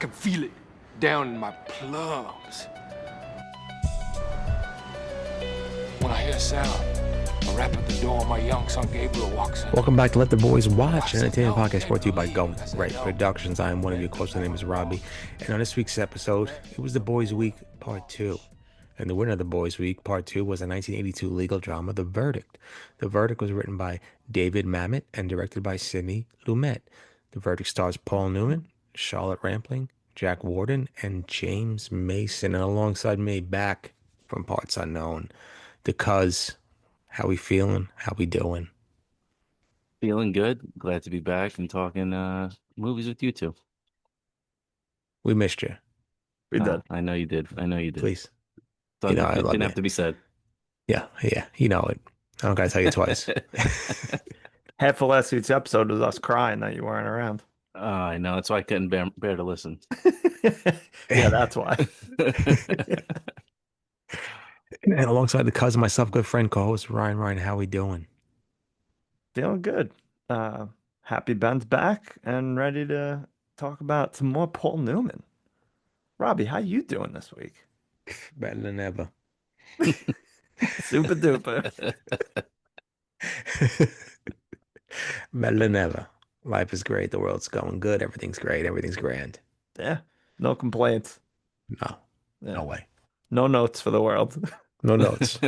can feel it down in my plums. When I hear a sound, a rap at the door, my young son Gabriel walks in. Welcome back to Let the Boys Watch, an entertainment podcast brought to you by Go Right Productions. I am one of your hosts. My name is Robbie. And on this week's episode, it was the Boys Week Part 2. And the winner of the Boys Week Part 2 was a 1982 legal drama, The Verdict. The Verdict was written by David Mamet and directed by Sidney Lumet. The Verdict stars Paul Newman, Charlotte Rampling, Jack Warden, and James Mason. And alongside me, back from Parts Unknown, the Cuz. How we feeling? How we doing? Feeling good. Glad to be back and talking movies with you two. We missed you. We did. I know you did. I know you did. Please. So You know, I it love didn't you. have to be said. Yeah. You know it. I don't gotta tell you twice. Half of last week's episode was us crying that you weren't around. I know. That's why I couldn't bear to listen. Yeah, that's why. And alongside the cousin, myself, good friend, co-host Ryan. Ryan, how we doing? Feeling good. Happy Ben's back and ready to talk about some more Paul Newman. Robbie, how you doing this week? Better than ever. Super duper. Better than ever. Life is great. The world's going good. Everything's great. Everything's grand. Yeah, no complaints. No. Yeah. No way. No notes for the world. No notes.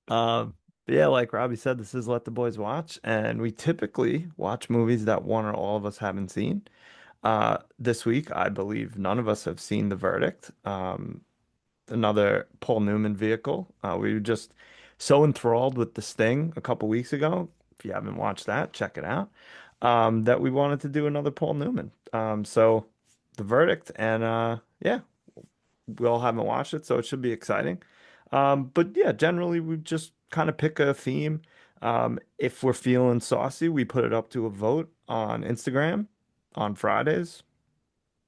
But yeah, like Robbie said, this is Let the Boys Watch, and we typically watch movies that one or all of us haven't seen. This week, I believe none of us have seen The Verdict, another Paul Newman vehicle. We were just so enthralled with The Sting a couple weeks ago. If you haven't watched that, check it out. That we wanted to do another Paul Newman. So The Verdict, and yeah, we all haven't watched it, so it should be exciting. But yeah, generally we just kind of pick a theme. If we're feeling saucy, we put it up to a vote on Instagram on Fridays.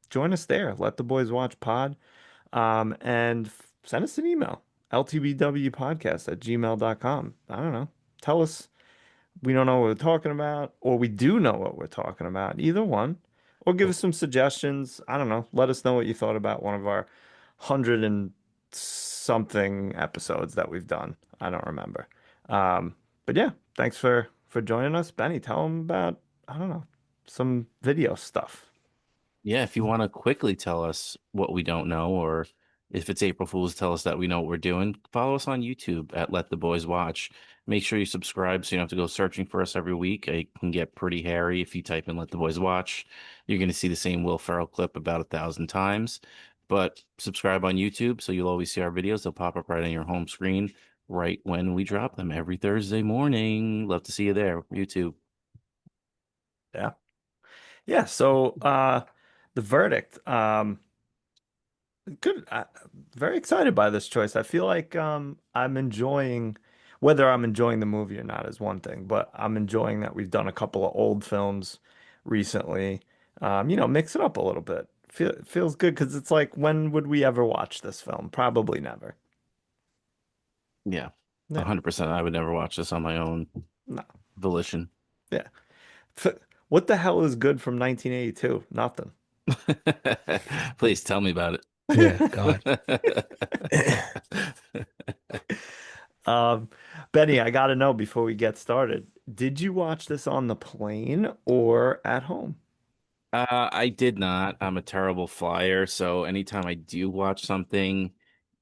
Join us there. Let the Boys Watch pod. And send us an email, ltbwpodcast@gmail.com. I don't know. Tell us we don't know what we're talking about, or we do know what we're talking about. Either one. Or give us some suggestions. I don't know. Let us know what you thought about one of our 100 and something episodes that we've done. I don't remember. But yeah, thanks for joining us. Benny, tell them about, I don't know, some video stuff. Yeah, if you want to quickly tell us what we don't know, or if it's April Fool's, tell us that we know what we're doing, follow us on YouTube at Let the Boys Watch. Make sure you subscribe so you don't have to go searching for us every week. It can get pretty hairy if you type in Let the Boys Watch. You're going to see the same Will Ferrell clip about 1,000 times. But subscribe on YouTube so you'll always see our videos. They'll pop up right on your home screen right when we drop them every Thursday morning. Love to see you there, YouTube. Yeah. Yeah, so The Verdict. Good. Very excited by this choice. I feel like I'm enjoying, whether I'm enjoying the movie or not is one thing, but I'm enjoying that we've done a couple of old films recently. Mix it up a little bit. Feels good because it's like, when would we ever watch this film? Probably never. Yeah, Yeah. 100%. I would never watch this on my own No. volition. Yeah. What the hell is good from 1982? Nothing. Please tell me about it. Yeah, God. Benny, I gotta know before we get started. Did you watch this on the plane or at home? I did not. I'm a terrible flyer, so anytime I do watch something,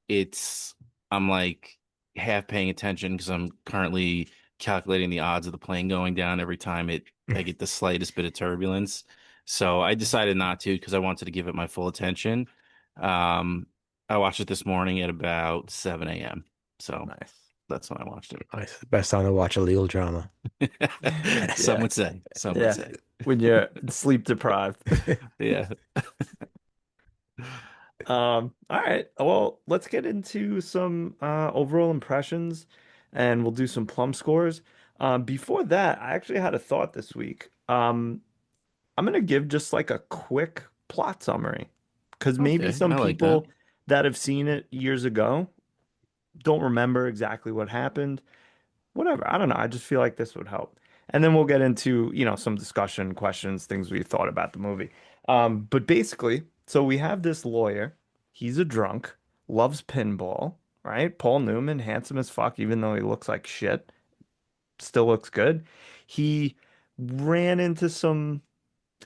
I'm like half paying attention because I'm currently calculating the odds of the plane going down every time I get the slightest bit of turbulence. So I decided not to because I wanted to give it my full attention. I watched it this morning at about 7 a.m. So Nice. that's when I watched it. Nice. Best time to watch a legal drama. Some would say. Some would say. When you're sleep deprived. Yeah. All right. Well, let's get into some overall impressions, and we'll do some plum scores. Before that, I actually had a thought this week. I'm gonna give just like a quick plot summary, because maybe Okay, some I like people that. that have seen it years ago don't remember exactly what happened. Whatever. I don't know. I just feel like this would help. And then we'll get into, some discussion, questions, things we thought about the movie. But basically, so we have this lawyer. He's a drunk, loves pinball, right? Paul Newman, handsome as fuck, even though he looks like shit, still looks good. He ran into some,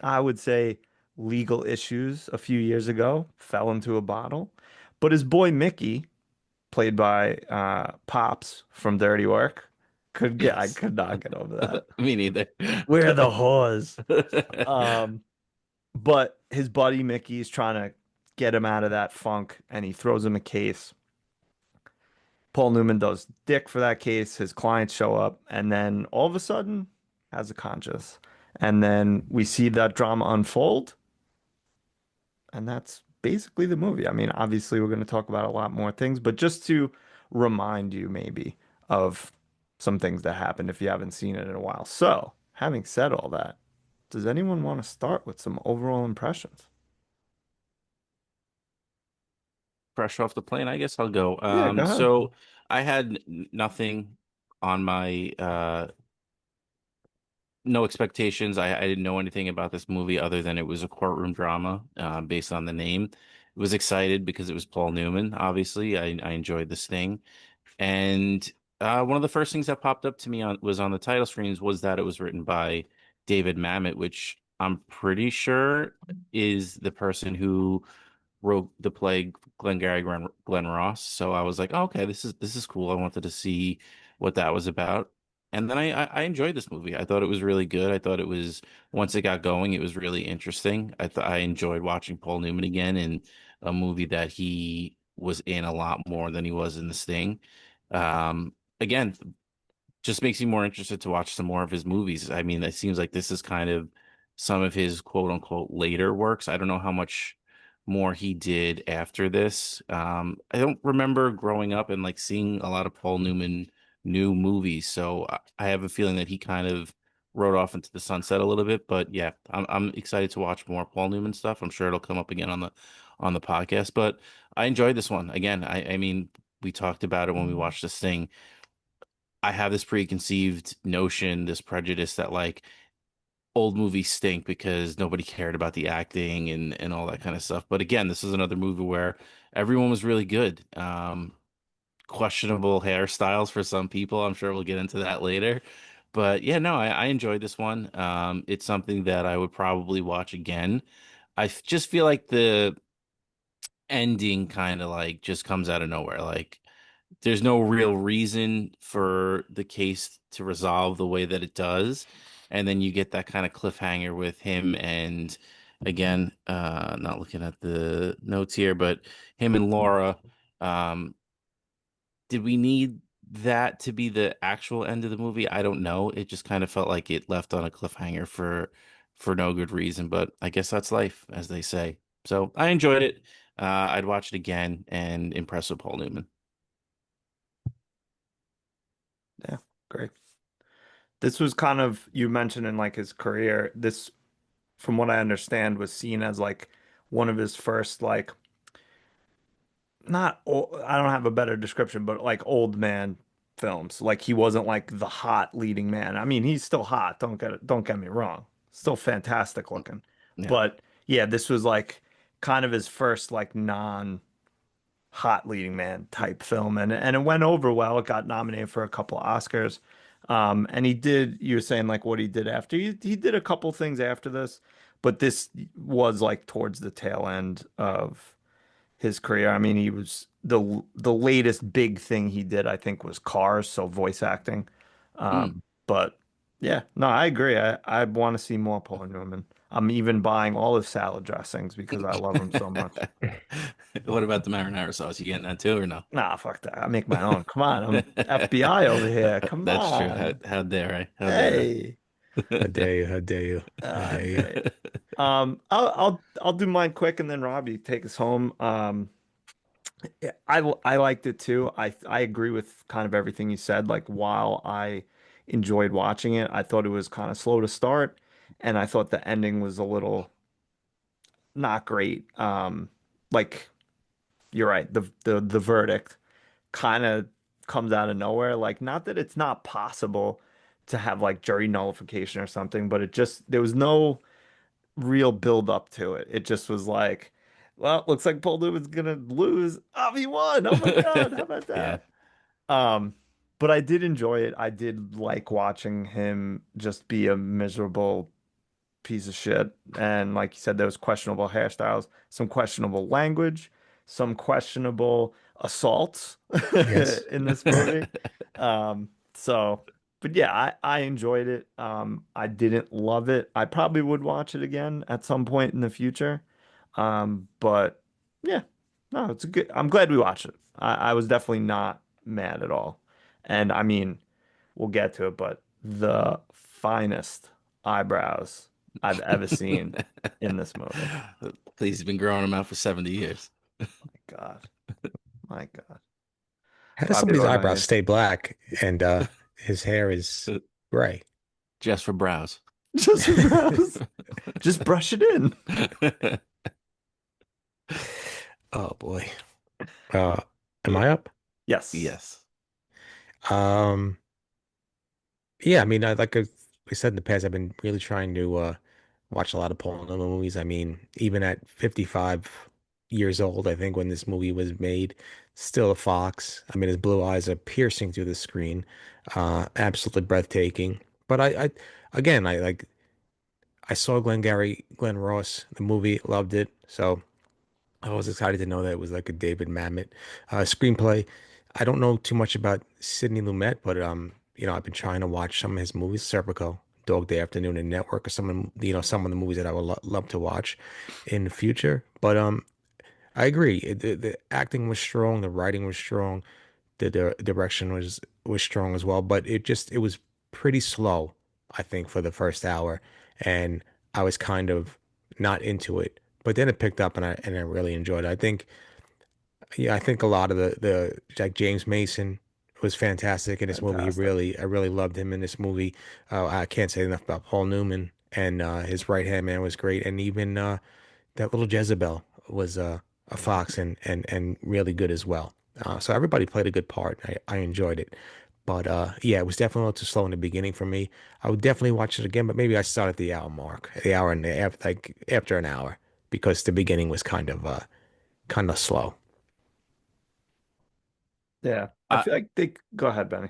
I would say, legal issues a few years ago, fell into a bottle. But his boy Mickey, played by Pops from Dirty Work, I Yes. could not get over that. Me neither. We're the whores. Um, but his buddy Mickey's trying to get him out of that funk, and he throws him a case. Paul Newman does dick for that case. His clients show up, and then all of a sudden has a conscience. And then we see that drama unfold, and that's basically the movie. I mean, obviously, we're going to talk about a lot more things, but just to remind you maybe of some things that happened if you haven't seen it in a while. So, having said all that, does anyone want to start with some overall impressions? Fresh off the plane, I guess I'll go. Yeah, go ahead. So I had nothing on my no expectations. I didn't know anything about this movie other than it was a courtroom drama based on the name. Was excited because it was Paul Newman, obviously. I enjoyed this thing. And one of the first things that popped up to me on the title screens was that it was written by David Mamet, which I'm pretty sure is the person who wrote the play Glenn Ross. So I was like, oh, okay, this is cool. I wanted to see what that was about. And then I enjoyed this movie. I thought it was really good. I thought it was once it got going, it was really interesting. I thought I enjoyed watching Paul Newman again in a movie that he was in a lot more than he was in this thing. Again, just makes me more interested to watch some more of his movies. I mean, it seems like this is kind of some of his quote unquote later works. I don't know how much more he did after this. I don't remember growing up and like seeing a lot of Paul Newman new movies, so I have a feeling that he kind of rode off into the sunset a little bit. But yeah, I'm excited to watch more Paul Newman stuff. I'm sure it'll come up again on the podcast. But I enjoyed this one. Again, I mean, we talked about it when we watched this thing. I have this preconceived notion, this prejudice that like old movies stink because nobody cared about the acting and all that kind of stuff. But again, this is another movie where everyone was really good. Questionable hairstyles for some people. I'm sure we'll get into that later. But yeah, no, I enjoyed this one. It's something that I would probably watch again. Just feel like the ending kind of like just comes out of nowhere. Like there's no real reason for the case to resolve the way that it does. And then you get that kind of cliffhanger with him and again, not looking at the notes here, but him and Laura. Um, did we need that to be the actual end of the movie? I don't know. It just kind of felt like it left on a cliffhanger for no good reason, but I guess that's life, as they say. So I enjoyed it. I'd watch it again and impress with Paul Newman. Yeah, great. This was kind of, you mentioned in like his career, this, from what I understand, was seen as like one of his first like not old, I don't have a better description, but like old man films. Like he wasn't like the hot leading man. I mean, he's still hot. Don't get me wrong. Still fantastic looking. Yeah. But yeah, this was like kind of his first like non hot leading man type film, and it went over well. It got nominated for a couple Oscars. And he did, you were saying like what he did after. He did a couple things after this, but this was like towards the tail end of his career. I mean, he was the latest big thing he did, I think, was Cars, so voice acting. Hmm. But yeah, no, I agree. I want to see more Paul Newman. I'm even buying all his salad dressings because I love him so much. What about the marinara sauce? You getting that too or no? Nah, fuck that. I make my own. Come on, I'm FBI over here. Come That's true. on. How dare I? How dare Hey. How dare you? How dare you? How Ah, dare you? great. I'll do mine quick and then Robbie take us home. Yeah, I liked it too. I agree with kind of everything you said. Like while I enjoyed watching it, I thought it was kind of slow to start, and I thought the ending was a little not great. Like you're right, the verdict kind of comes out of nowhere. Like not that it's not possible to have like jury nullification or something, but it just there was no real build up to it. It just was like, well, looks like Paul Newman's gonna lose. Oh, he won. Oh my God, how about Yeah. that? Um, but I did enjoy it. I did like watching him just be a miserable piece of shit. And like you said, there was questionable hairstyles, some questionable language, some questionable assaults Yes. in this movie. So, but yeah, I enjoyed it. I didn't love it. I probably would watch it again at some point in the future. But yeah, no, it's a good. I'm glad we watched it. I was definitely not mad at all. And I mean, we'll get to it, but the finest eyebrows I've ever seen in this movie. Please, he's been growing them out for 70 years. My God. My God. How does Robbie, somebody's what about eyebrows you? stay black and his hair is gray? Just for brows. Just your brows. Just brush it in. Oh boy. Uh, am I up? Yes. Yes. Um, yeah, I mean, I said in the past, I've been really trying to watch a lot of Paul Newman movies. I mean, even at 55 years old, I think when this movie was made, still a fox. I mean, his blue eyes are piercing through the screen, absolutely breathtaking. But again, I saw Glenn Ross, the movie, loved it. So I was excited to know that it was like a David Mamet screenplay. I don't know too much about Sidney Lumet, but I've been trying to watch some of his movies, Serpico, Dog Day Afternoon, and Network, or some of the movies that I would lo love to watch in the future. But I agree. The acting was strong, the writing was strong, the direction was strong as well. But it was pretty slow, I think, for the first hour, and I was kind of not into it. But then it picked up, and I really enjoyed it. I think a lot of the like James Mason was fantastic in this movie. Fantastic. I really loved him in this movie. I can't say enough about Paul Newman, and his right hand man was great, and even that little Jezebel was a fox and really good as well. So everybody played a good part. I enjoyed it. But yeah, it was definitely a little too slow in the beginning for me. I would definitely watch it again, but maybe I start at the hour mark, the hour and after, like after an hour, because the beginning was kind of slow. Yeah. I I, feel like they go ahead, Benny.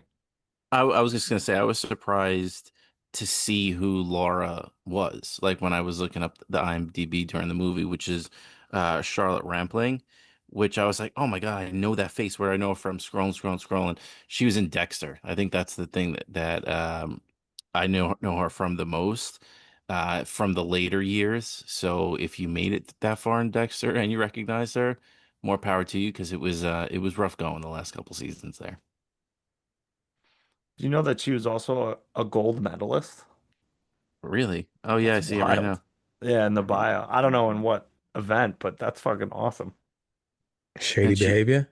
I was just gonna say I was surprised to see who Laura was. Like when I was looking up the IMDb during the movie, which is Charlotte Rampling, which I was like, oh my God, I know that face. Where I know her from? Scrolling. She was in Dexter. I think that's the thing that I know her from the most. From the later years. So if you made it that far in Dexter and you recognize her, more power to you because it was rough going the last couple seasons there. Do you know that she was also a gold medalist? Really? Oh yeah, That's I see it right wild. now. Yeah, in the bio. I don't know in what event, but that's fucking awesome. Shady And she behavior.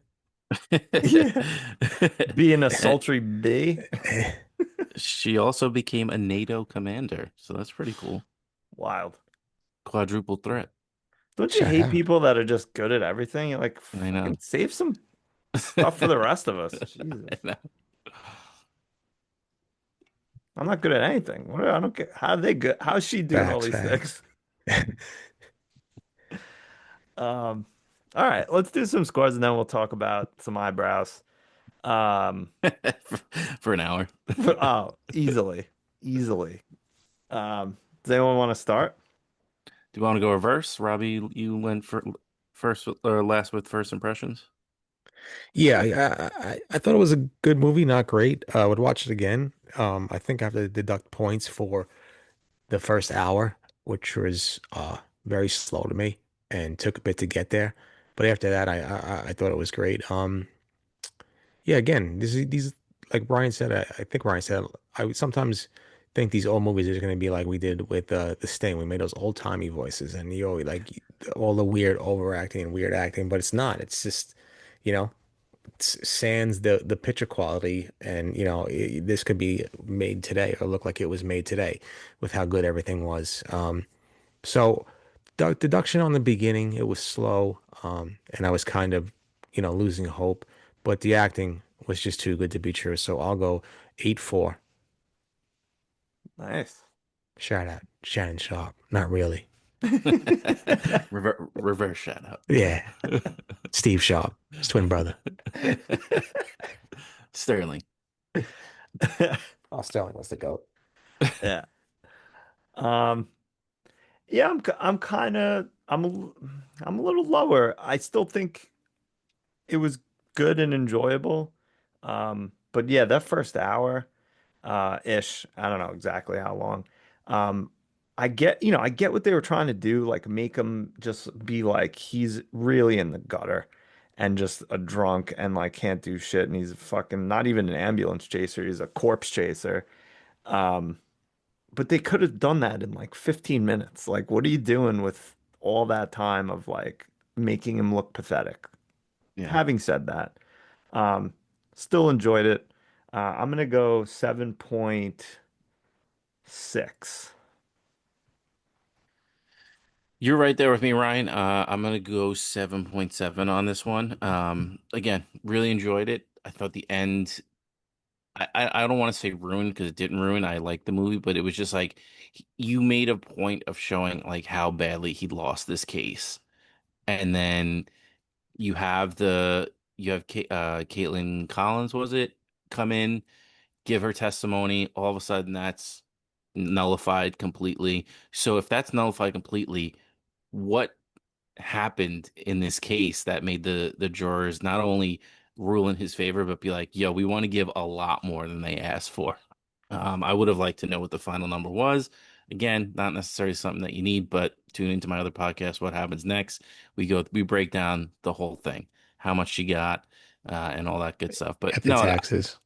Yeah. Being a sultry bee. she also became a NATO commander, so that's pretty cool. Wild. Quadruple threat. Don't you Shout hate out. people that are just good at everything? You're like, I fucking know. save some stuff for the rest of us. I Jesus. know. I'm not good at anything. I don't get how they good. How's she doing all Facts, these facts. things? Um, all right, let's do some scores and then we'll talk about some eyebrows. Um, for, for an hour. oh, easily, easily. Does anyone want to start? Do you want to go reverse? Robbie, you went for first or last with first impressions? Yeah, I thought it was a good movie, not great. I would watch it again. I think I have to deduct points for the first hour, which was very slow to me and took a bit to get there. But after that, I thought it was great. Yeah, again, these like Brian said, I think Ryan said, I would sometimes think these old movies are going to be like we did with the Sting. We made those old timey voices, and you always like all the weird overacting and weird acting, but it's not. It's just, you know, sans the picture quality, and this could be made today or look like it was made today with how good everything was. So deduction on the beginning, it was slow, and I was kind of, losing hope, but the acting was just too good to be true. So I'll go 8-4. Nice. Shout out Shannon Sharp. Not really. Reverse shout out. Yeah, Steve Sharp, his twin brother. Sterling. Oh, Sterling was the goat. Yeah. Um, yeah, I'm kind of I'm a little lower. I still think it was good and enjoyable. But yeah, that first hour, ish, I don't know exactly how long. Um, I get what they were trying to do, like make him just be like he's really in the gutter and just a drunk and like can't do shit and he's fucking not even an ambulance chaser, he's a corpse chaser. Um, but they could have done that in like 15 minutes. Like, what are you doing with all that time of like making him look pathetic? Yeah. Having said that, um, still enjoyed it. I'm gonna go 7.6. You're right there with me, Ryan. I'm gonna go 7.7 on this one. Again, really enjoyed it. I thought the end, I don't want to say ruined because it didn't ruin. I liked the movie, but it was just like you made a point of showing like how badly he lost this case. And then you have Caitlin Collins, was it, come in, give her testimony. All of a sudden, that's nullified completely. So if that's nullified completely, what happened in this case that made the jurors not only rule in his favor, but be like, yo, we want to give a lot more than they asked for. I would have liked to know what the final number was. Again, not necessarily something that you need, but tune into my other podcast, What Happens Next. We break down the whole thing, how much she got, and all that good stuff. But After no, taxes.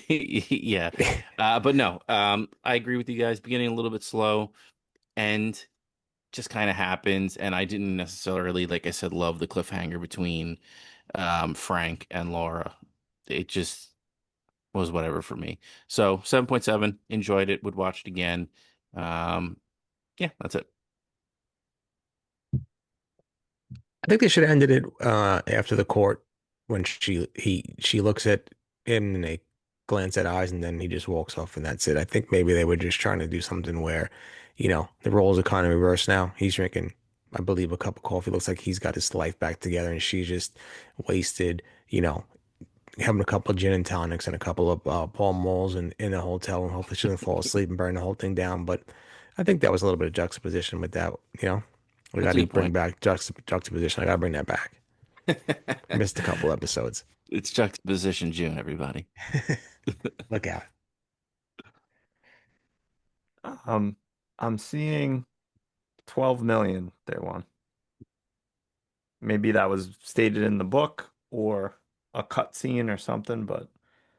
yeah. But no, I agree with you guys. Beginning a little bit slow, and just kind of happens. And I didn't necessarily, like I said, love the cliffhanger between Frank and Laura. It just was whatever for me. So 7.7, enjoyed it, would watch it again. Um, yeah, that's it. I think they should have ended it after the court when she looks at him and they glance at eyes and then he just walks off and that's it. I think maybe they were just trying to do something where, the roles are kind of reversed now. He's drinking, I believe, a cup of coffee. Looks like he's got his life back together and she's just wasted, having a couple of gin and tonics and a couple of Pall Malls in a hotel and hopefully she doesn't fall asleep and burn the whole thing down. But I think that was a little bit of juxtaposition with that, we got That's a to good bring point. back juxtaposition. I got to bring that back. Missed a couple episodes. It's juxtaposition June, everybody. Look out. Um, I'm seeing 12 million they won. Maybe that was stated in the book or a cut scene or something, but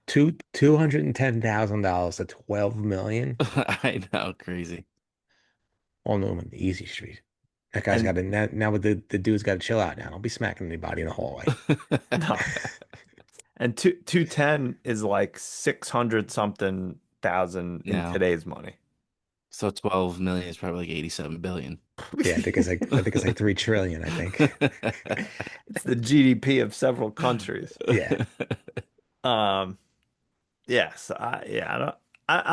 $210,000 to 12 million. I know, crazy. All Newman, easy street. That guy's and got to now with the dude's got to chill out now. Don't be smacking anybody in the hallway. no. And 210 is like 600 something thousand in Now, today's money. so 12 million is probably like 87 billion. Yeah, I think it's like 3 trillion, I think. It's the GDP of several countries. Yeah. Um, yes, I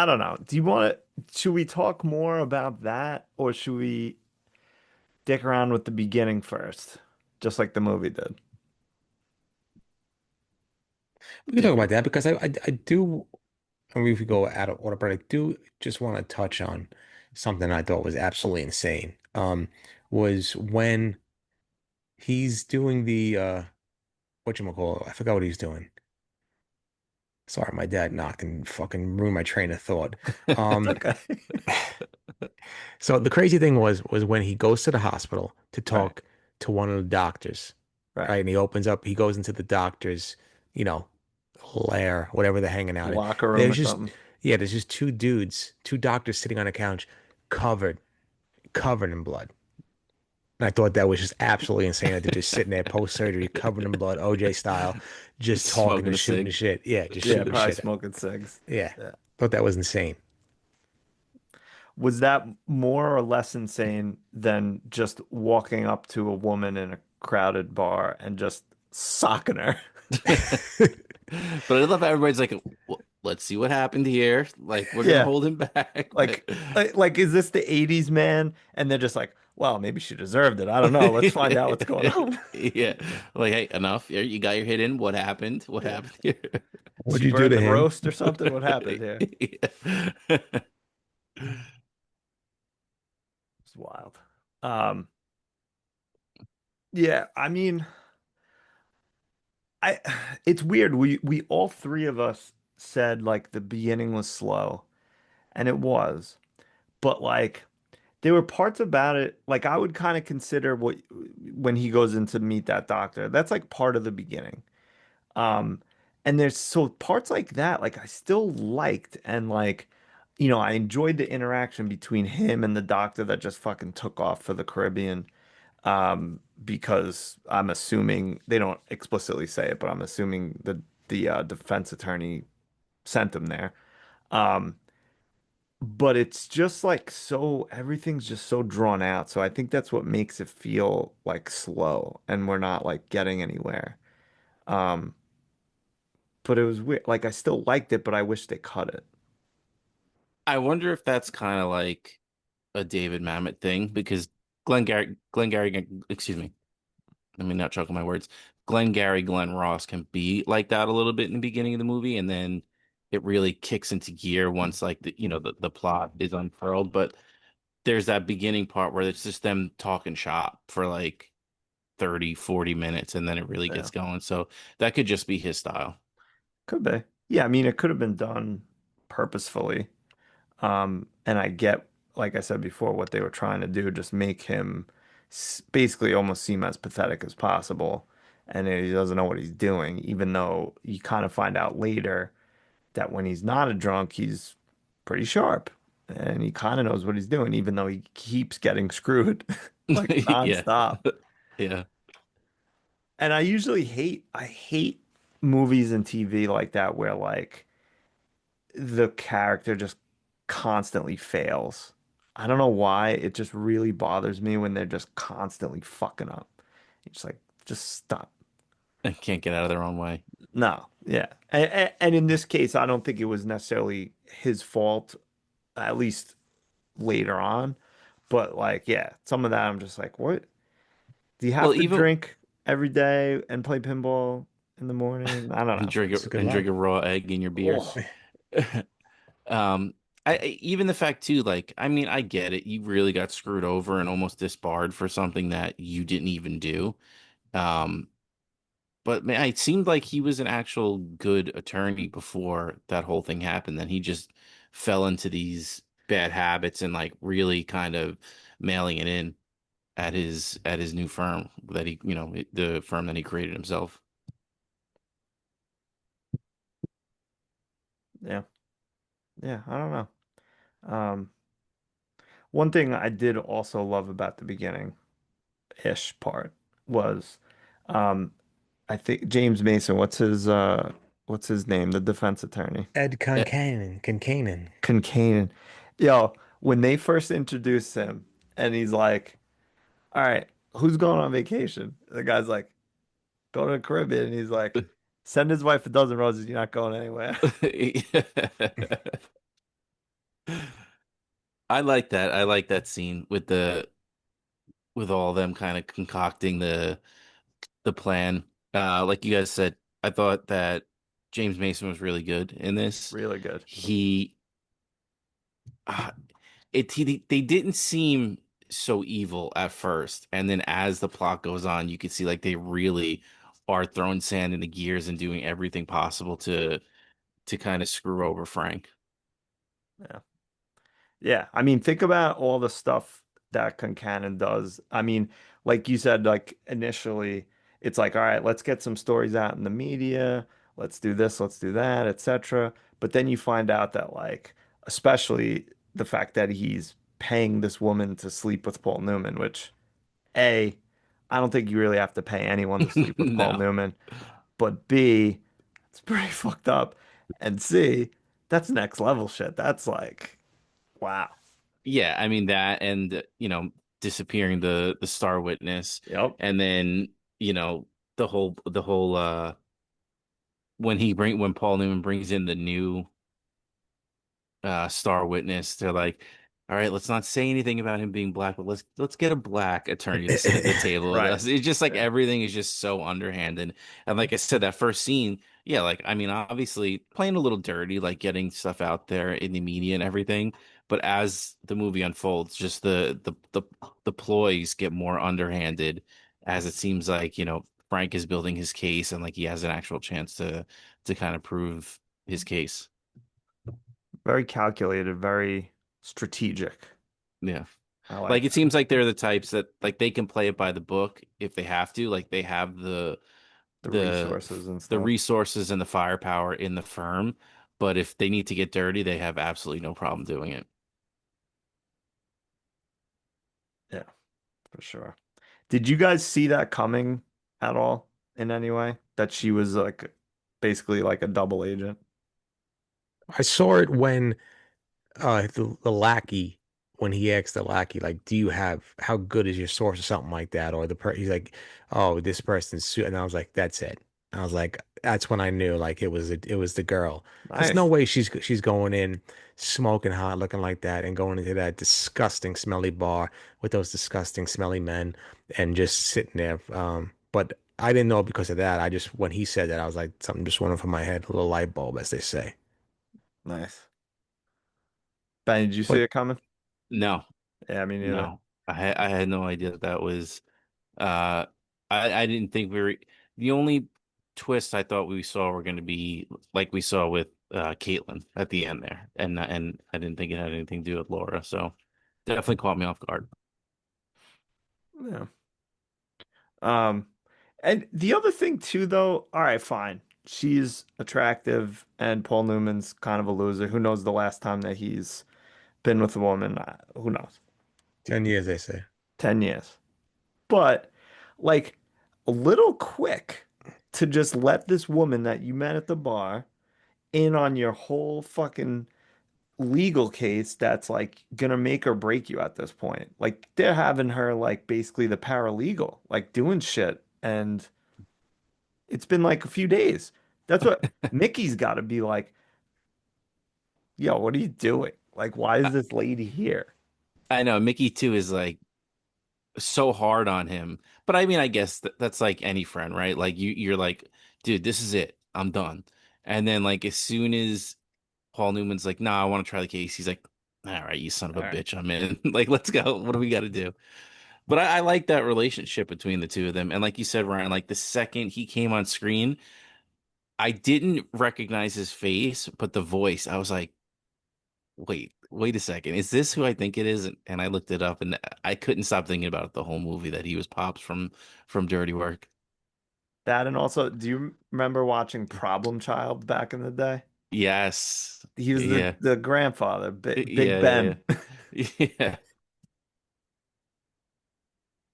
don't know. Do you want to, should we talk more about that or should we dick around with the beginning first, just like the movie did? We can talk about that because I do, I mean, if we go out of order, but I do just want to touch on something I thought was absolutely insane. Was when he's doing the whatchamacallit, I forgot what he's doing. Sorry, my dad knocked and fucking ruined my train of thought. It's Um, okay. so the crazy thing was when he goes to the hospital to Right, talk to one of the doctors, right. right? And he goes into the doctor's, you know, lair, whatever they're hanging out in. Locker room or There's just, something. yeah, there's just two dudes, two doctors sitting on a couch, covered, covered in blood. And I thought that was just absolutely insane that they're just sitting there post surgery, covered in blood, OJ style, just talking Smoking and a shooting the cig. shit. Yeah, just Yeah, shooting the probably shit. smoking cigs. Yeah, Yeah. thought that was insane. Was that more or less insane than just walking up to a woman in a crowded bar and just socking her? But I love how everybody's like, let's see what happened here. Like we're gonna Yeah. hold him back, but Like, is this the 80s man? And they're just like, well, maybe she deserved it. I don't know. Let's find out what's going on. yeah, like hey, enough. You got your hit in. What happened? What Yeah. happened here? What'd She you do burned to the him? roast or something? What happened here? Yeah. It's wild. Um, yeah, I mean, I it's weird. We all three of us said like the beginning was slow, and it was. But like there were parts about it, like I would kind of consider what when he goes in to meet that doctor, that's like part of the beginning. Um, and there's so parts like that, like I still liked and like, I enjoyed the interaction between him and the doctor that just fucking took off for the Caribbean. Because I'm assuming they don't explicitly say it, but I'm assuming the defense attorney sent him there. Um, but it's just like so everything's just so drawn out. So I think that's what makes it feel like slow and we're not like getting anywhere. Um, but it was weird. Like I still liked it, but I wish they cut it. I wonder if that's kind of like a David Mamet thing because Glengarry, excuse me, let me not choke on my words. Glengarry Glen Ross can be like that a little bit in the beginning of the movie, and then it really kicks into gear once like the plot is unfurled. But there's that beginning part where it's just them talking shop for like 30, 40 minutes, and then it really Yeah, gets going. So that could just be his style. could be. Yeah, I mean it could have been done purposefully. And I get, like I said before, what they were trying to do, just make him basically almost seem as pathetic as possible. And he doesn't know what he's doing, even though you kind of find out later that when he's not a drunk, he's pretty sharp and he kind of knows what he's doing, even though he keeps getting screwed like Yeah. nonstop. Yeah. And I hate movies and TV like that where like the character just constantly fails. I don't know why. It just really bothers me when they're just constantly fucking up. It's like, just stop. I can't get out of their own way. No, yeah. And in this case, I don't think it was necessarily his fault, at least later on. But like, yeah, some of that I'm just like, what? Do you Well, have to even drink every day and play pinball in the morning? I don't and know. drink It's a a good and drink life. a raw egg in your beer. Oh, Um, even the fact too, like, I mean, I get it. You really got screwed over and almost disbarred for something that you didn't even do. Um, but man, it seemed like he was an actual good attorney before that whole thing happened. Then he just fell into these bad habits and like really kind of mailing it in at his new firm that the firm that he created himself. yeah. Yeah, I don't know. Um, One thing I did also love about the beginning-ish part was um I think James Mason, what's his name? The defense attorney. Ed Eh, Concanen. Kincannon. Yo, when they first introduced him and he's like, all right, who's going on vacation? The guy's like, going to the Caribbean. And he's like, send his wife a dozen roses, you're not going anywhere. I like that. I like that scene with the with all of them kind of concocting the plan. Like you guys said, I thought that James Mason was really good in this. Really good. He uh, they didn't seem so evil at first, and then as the plot goes on, you can see like they really are throwing sand in the gears and doing everything possible to kind of screw over Frank. Yeah. Yeah, I mean, think about all the stuff that Concanon does. I mean, like you said, like initially, it's like, all right, let's get some stories out in the media. Let's do this, let's do that, etc. But then you find out that, like, especially the fact that he's paying this woman to sleep with Paul Newman, which, A, I don't think you really have to pay anyone to sleep with Paul No. Newman. But B, it's pretty fucked up. And C, that's next level shit. That's like, wow. Yeah, I mean that and disappearing the star witness Yep. and then, the whole when Paul Newman brings in the new star witness, they're like, all right, let's not say anything about him being black, but let's get a black attorney to sit at the table with Right. us. It's just like Yeah. everything is just so underhanded. And like I said, that first scene, yeah, like I mean, obviously playing a little dirty, like getting stuff out there in the media and everything. But as the movie unfolds, just the ploys get more underhanded as it seems like, Frank is building his case and like he has an actual chance to kind of prove his case. Very calculated, very strategic. Yeah. I Like like it that. seems like they're the types that like they can play it by the book if they have to. Like they have The the resources and the stuff. resources and the firepower in the firm, but if they need to get dirty, they have absolutely no problem doing it. Yeah, for sure. Did you guys see that coming at all in any way? That she was like basically like a double agent? I saw it when the lackey when he asked the lackey like, "Do you have how good is your source?" or something like that, or he's like, "Oh, this person's suit," and I was like, "That's it." I was like, that's when I knew like it was the girl. There's no Nice. way she's going in smoking hot, looking like that, and going into that disgusting, smelly bar with those disgusting, smelly men, and just sitting there. But I didn't know because of that. I just when he said that, I was like, something just went off in my head, a little light bulb, as they say. Nice. Ben, did you see But it coming? No, Yeah, me neither. no. I had no idea that was uh I didn't think we were the only twist I thought we saw were going to be like we saw with Caitlin at the end there. And I didn't think it had anything to do with Laura. So definitely caught me off guard. Yeah. Um, and the other thing too, though, all right, fine. She's attractive, and Paul Newman's kind of a loser. Who knows the last time that he's been with a woman? Who knows? 10 years, they say. 10 years. But like a little quick to just let this woman that you met at the bar in on your whole fucking legal case that's like gonna make or break you at this point. Like they're having her like basically the paralegal, like doing shit, and it's been like a few days. That's what Mickey's got to be like, yo, what are you doing? Like, why is I, this lady here? I know Mickey too is like so hard on him. But I mean, I guess that's like any friend, right? Like you're like, dude, this is it. I'm done. And then like as soon as Paul Newman's like, nah, I want to try the case, he's like, all right, you son of All a right. bitch, I'm in. Like, let's go. What do we got to do? But I like that relationship between the two of them. And like you said, Ryan, like the second he came on screen, I didn't recognize his face, but the voice, I was like, wait a second. Is this who I think it is? And I looked it up and I couldn't stop thinking about it the whole movie that he was Pops from Dirty Work. That and also, do you remember watching Problem Child back in the day? Yes. He was the Yeah. the grandfather, Big Yeah, yeah, Ben, yeah. Yeah.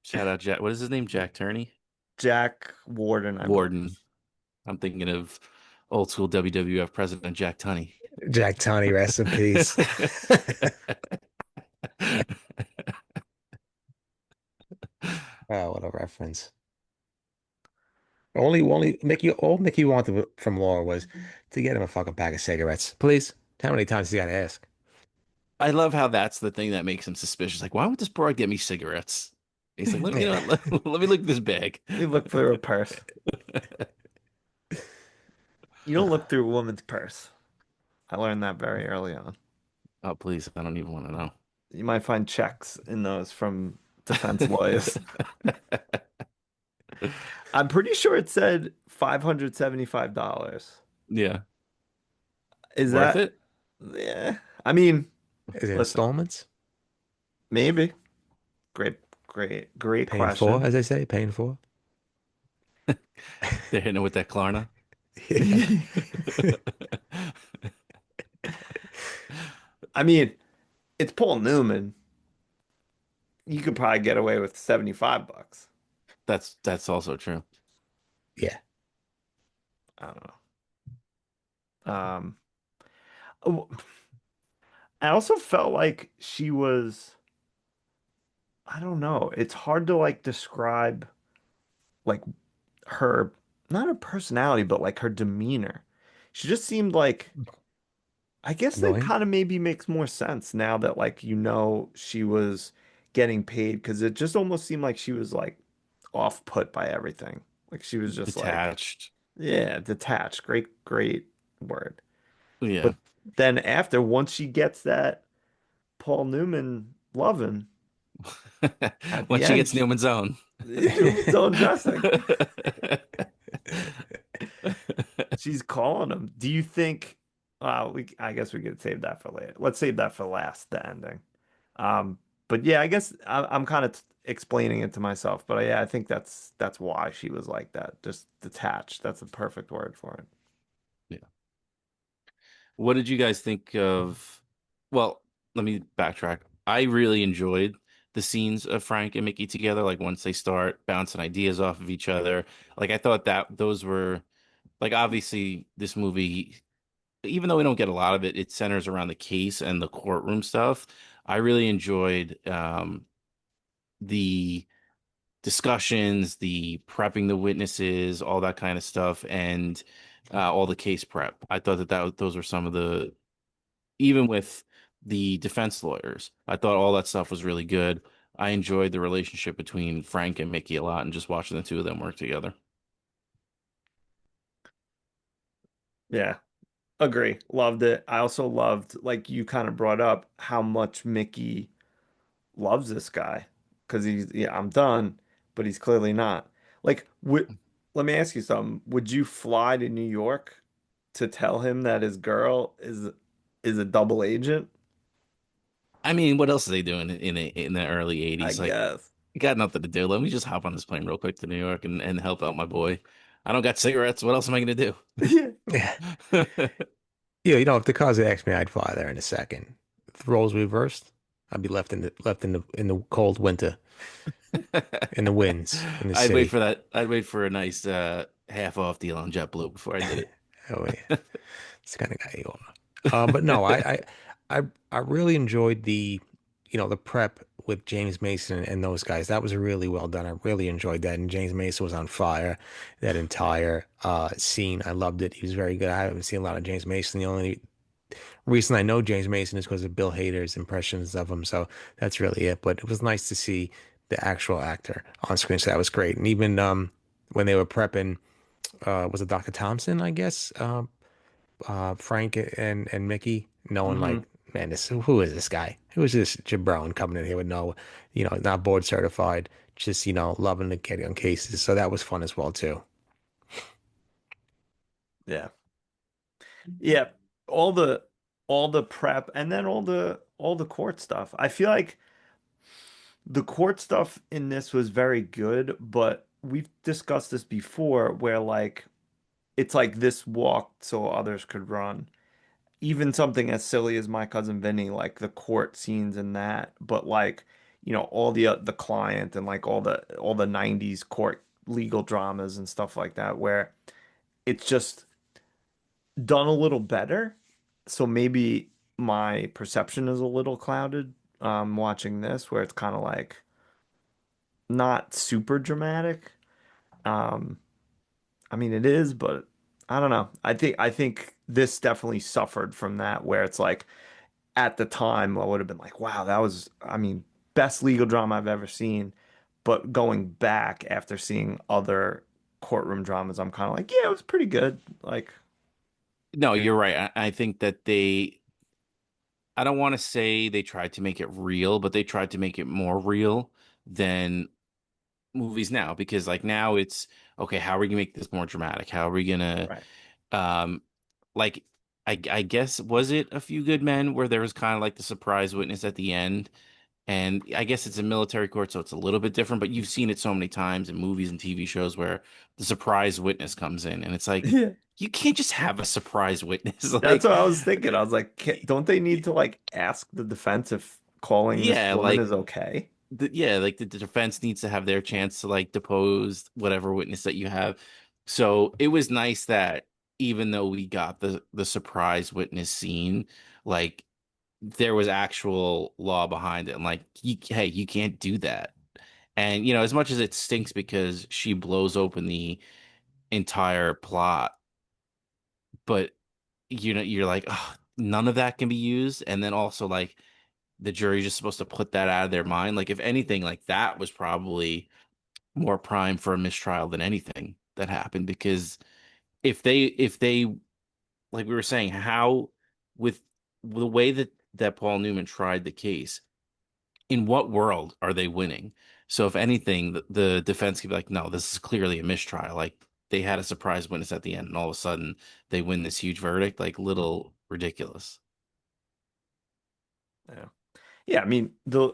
Shout out Jack. What is his name? Jack Turney? Jack Warden, I believe. Warden. I'm thinking of old school WWF President Jack Tunney. Jack Tunney, rest in peace. Oh, what a reference. Only Mickey, all Mickey wanted from Laura was to get him a fucking pack of cigarettes. Please. How many times you gotta ask? I love how that's the thing that makes him suspicious. Like, why would this broad get me cigarettes? He's like, let me, Yeah. let me look at this bag. Let me look through a purse. You don't look through a woman's purse. I learned that very early on. Oh, please. I don't even want to know. You might find checks in those from defense lawyers. I'm pretty sure it said $575. Yeah. Is Worth that, it? yeah. I mean, Is it listen, installments? maybe. Great Paying for, question. as they say, paying for. They're hitting it with that Klarna. Yeah. I mean, it's Paul Newman. You could probably get away with $75. That's also true. Yeah. I don't know. Oh, I also felt like she was, I don't know. It's hard to like describe like her not her personality, but like her demeanor. She just seemed like, I guess that Annoying. kind of maybe makes more sense now that like she was getting paid because it just almost seemed like she was like off put by everything. Like she was just like, Detached. yeah, detached. Great word. Yeah. But then after, once she gets that Paul Newman loving at the Once she end, gets Newman's own. Newman's own dressing. She's calling him. Do you think? I guess we could save that for later. Let's save that for last, the ending. Um, but yeah, I guess I'm kind of explaining it to myself. But yeah, I think that's why she was like that, just detached. That's the perfect word for it. Yeah. What did you guys think of? Well, let me backtrack. I really enjoyed the scenes of Frank and Mickey together, like once they start bouncing ideas off of each other. Like I thought that those were like obviously this movie, even though we don't get a lot of it, it centers around the case and the courtroom stuff. I really enjoyed the discussions, the prepping the witnesses, all that kind of stuff, and all the case prep. I thought that those were some of the even with the defense lawyers. I thought all that stuff was really good. I enjoyed the relationship between Frank and Mickey a lot, and just watching the two of them work together. Yeah, agree. Loved it. I also loved, like you kind of brought up, how much Mickey loves this guy because yeah, I'm done, but he's clearly not. Like, let me ask you something. Would you fly to New York to tell him that his girl is a double agent? I mean, what else are they doing in the early I '80s? Like, guess. got nothing to do. Let me just hop on this plane real quick to New York and help out my boy. I don't got cigarettes. What else am I gonna do? Yeah. Yeah. Yeah, if the cars had asked me, I'd fly there in a second. If the roles reversed, I'd be left in the cold winter in the winds in the I'd wait city. for that. I'd wait for a nice half off deal on JetBlue before I did Oh yeah, it. it's the kind of guy you are. But no, I I really enjoyed the prep with James Mason and those guys. That was really well done. I really enjoyed that. And James Mason was on fire that entire scene. I loved it. He was very good. I haven't seen a lot of James Mason. The only reason I know James Mason is because of Bill Hader's impressions of him. So that's really it. But it was nice to see the actual actor on screen. So that was great. And even when they were prepping, was it Dr. Thompson, I guess? Frank and Mickey, knowing like, Hmm. man, who is this guy? Who is this jabron coming in here with no, not board certified, just loving to get on cases. So that was fun as well too. Yeah. Yeah. All the all the prep and then all the court stuff. I feel like the court stuff in this was very good, but we've discussed this before where like it's like this walked so others could run. Even something as silly as My Cousin Vinny, like the court scenes in that, but like, all the client and like all the 90s court legal dramas and stuff like that where it's just done a little better. So maybe my perception is a little clouded watching this where it's kind of like not super dramatic. Um I mean, it is, but I don't know. I think this definitely suffered from that, where it's like at the time I would have been like, wow, that was, I mean, best legal drama I've ever seen. But going back after seeing other courtroom dramas, I'm kind of like, yeah, it was pretty good. Like, No, you're right. I think that I don't want to say they tried to make it real, but they tried to make it more real than movies now because like now it's okay, how are we gonna make this more dramatic? How are we gonna right. um like I guess was it A Few Good Men where there was kind of like the surprise witness at the end? And I guess it's a military court, so it's a little bit different, but you've seen it so many times in movies and TV shows where the surprise witness comes in and it's like Yeah. you can't just have a surprise witness. That's Like, what I was thinking. I was like, don't they need to like ask the defense if calling this yeah, woman like is okay? like the defense needs to have their chance to like depose whatever witness that you have. So it was nice that even though we got the surprise witness scene, like there was actual law behind it. And like, hey, you can't do that. And as much as it stinks because she blows open entire plot, but you're like, oh, none of that can be used, and then also like the jury's just supposed to put that out of their mind. Like if anything, like that was probably more prime for a mistrial than anything that happened, because if they like we were saying, how with the way that Paul Newman tried the case, in what world are they winning? So if anything, the defense could be like, no, this is clearly a mistrial. Like they had a surprise witness at the end, and all of a sudden they win this huge verdict. Like little ridiculous. Yeah. Yeah, I mean, the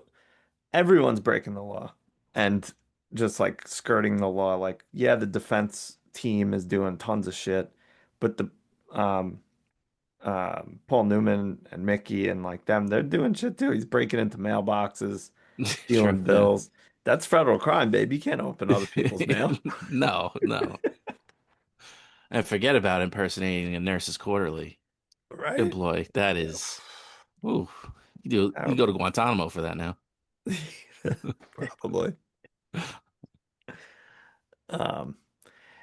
everyone's breaking the law and just like skirting the law. Like, yeah, the defense team is doing tons of shit, but the um Paul Newman and Mickey and like them, they're doing shit too. He's breaking into mailboxes, True. stealing Yeah. bills. That's federal crime, baby. You can't open other people's mail. No, no. And forget about impersonating a nurse's quarterly Right? employee. That is, ooh, you I go to Guantanamo for that now. Probably. Um,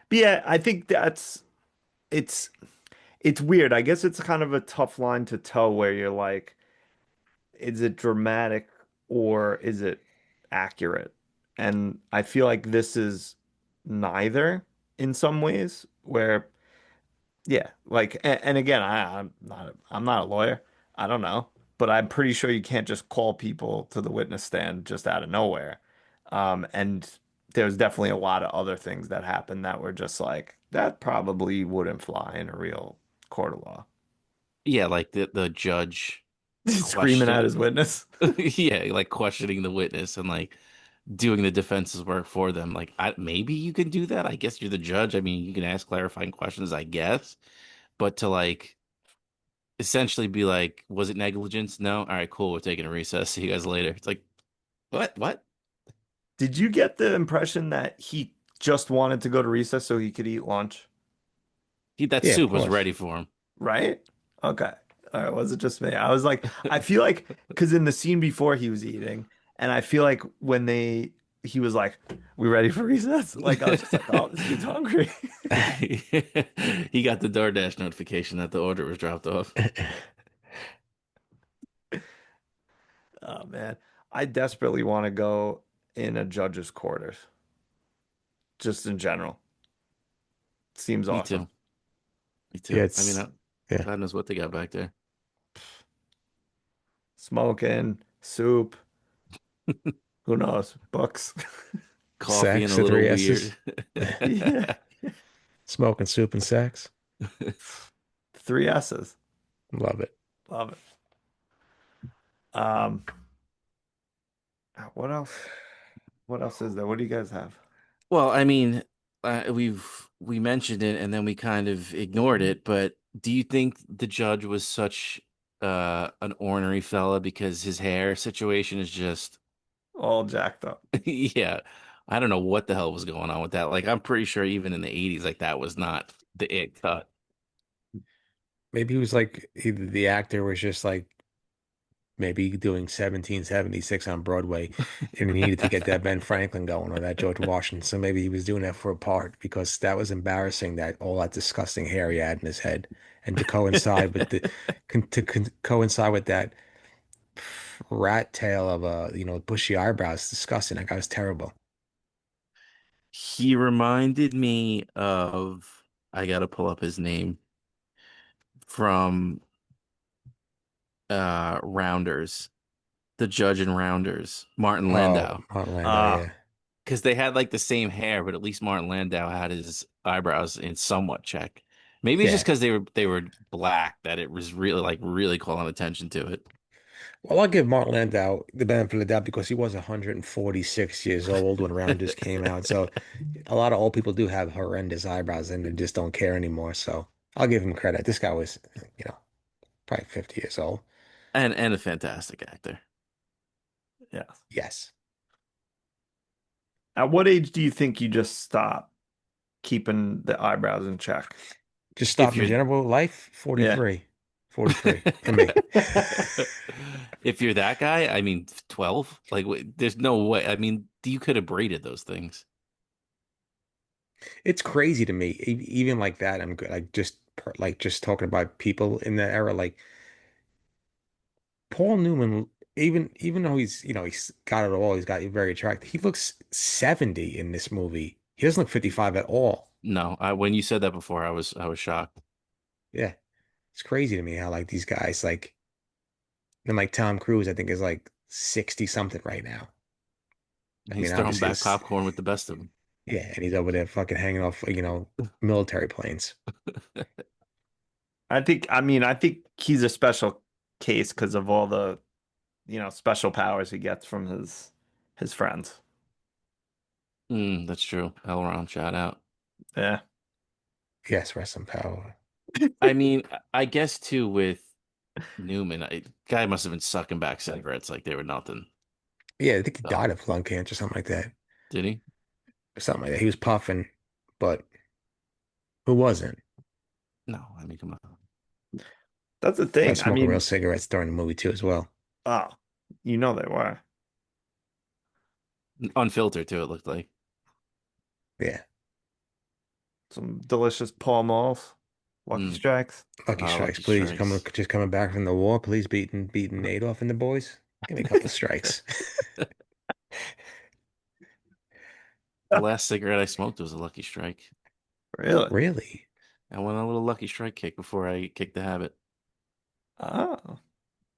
but yeah, I think it's it's weird. I guess it's kind of a tough line to tell where you're like, is it dramatic or is it accurate? And I feel like this is neither in some ways, where yeah, like and again, I'm not a lawyer. I don't know, but I'm pretty sure you can't just call people to the witness stand just out of nowhere. And there's definitely a lot of other things that happened that were just like that probably wouldn't fly in a real court of law. Yeah, like the judge Screaming at question. his witness. Yeah, like questioning the witness and like doing the defense's work for them. Like, maybe you can do that. I guess you're the judge. I mean, you can ask clarifying questions, I guess. But to like essentially be like, was it negligence? No. All right, cool. We're taking a recess. See you guys later. It's like, what? What? Did you get the impression that he just wanted to go to recess so he could eat lunch? That Yeah, of soup was course. ready for him. Right? Okay. All right. Was it just me? I was like, I feel like, because in the scene before he was eating, and I feel like when he was like, we ready for recess? Like, I was just like, oh, this dude's hungry. He got the DoorDash notification that the order was dropped off. Oh, man. I desperately want to go in a judge's quarters, just in general. Seems Me awesome. too. Me Yeah, too. I mean, it's yeah. God knows what they got back there. Smoking, soup, who knows? Books. Coffee and Sex, a the little three weird. S's. Yeah. Smoking soup and sex. Three S's. Love it. Love it. Um, what else? What else is there? What do you guys have? Well, I mean, we mentioned it and then we kind of ignored it, but do you think the judge was such an ornery fella because his hair situation is just All jacked up. yeah, I don't know what the hell was going on with that. Like I'm pretty sure even in the 80s like that was not the it cut. Maybe he was like either the actor was just like maybe doing 1776 on Broadway and he needed to get that Ben Franklin going or that George Washington. So maybe he was doing that for a part because that was embarrassing that all that disgusting hair he had in his head. And to coincide with coincide with that rat tail of bushy eyebrows, disgusting. That guy was terrible. He reminded me of, I gotta pull up his name from Rounders, the judge in Rounders, Martin Oh, Landau. Martin Landau, Ah, yeah. Because they had like the same hair, but at least Martin Landau had his eyebrows in somewhat check. Maybe it's just Yeah. because they were black that it was really like really calling attention to it. Well, I'll give Martin Landau the benefit of the doubt because he was 146 years old when Rounders came out. So a lot of old people do have horrendous eyebrows and they just don't care anymore. So I'll give him credit. This guy was, you know, probably 50 years old. And a fantastic actor. yeah. Yes. At what age do you think you just stop keeping the eyebrows in check? Just If stop in you're general life, Yeah. 43. 43 for me. if you're that guy, I mean 12? Like there's no way. I mean, you could have braided those things. It's crazy to me. Even like that, I'm good. Like just talking about people in that era, like Paul Newman. Even though he's got it all, he's got very attractive. He looks 70 in this movie. He doesn't look 55 at all. No, when you said that before, I was shocked. Yeah, it's crazy to me how like these guys like and like Tom Cruise, I think is like 60 something right now. I mean, He's throwing obviously back this, popcorn with the best of them. yeah, and he's over there fucking hanging off, military planes. I think he's a special case because of all the, special powers he gets from his friends. That's true. Elrond, shout out. Yeah. Yes, rest in power. I mean, I guess too with Newman, guy must have been sucking back cigarettes like they were nothing. Yeah, I think he So, died of lung cancer, something like that. did he? Or something like that. He was puffing, but who wasn't? No, I mean, come on. That's the I thing. was smoking real cigarettes during the movie too, as well. Oh, they were. Unfiltered too, it looked like. Yeah, Some delicious Pall Malls, Lucky Mm, Strikes. Lucky Strikes, Lucky please. Strikes. Just coming back from the war, please beating Adolf and the boys. Give me a couple of strikes. The last cigarette I smoked was a Lucky Strike. Really? Really? I went on a little Lucky Strike kick before I kicked the habit. Oh.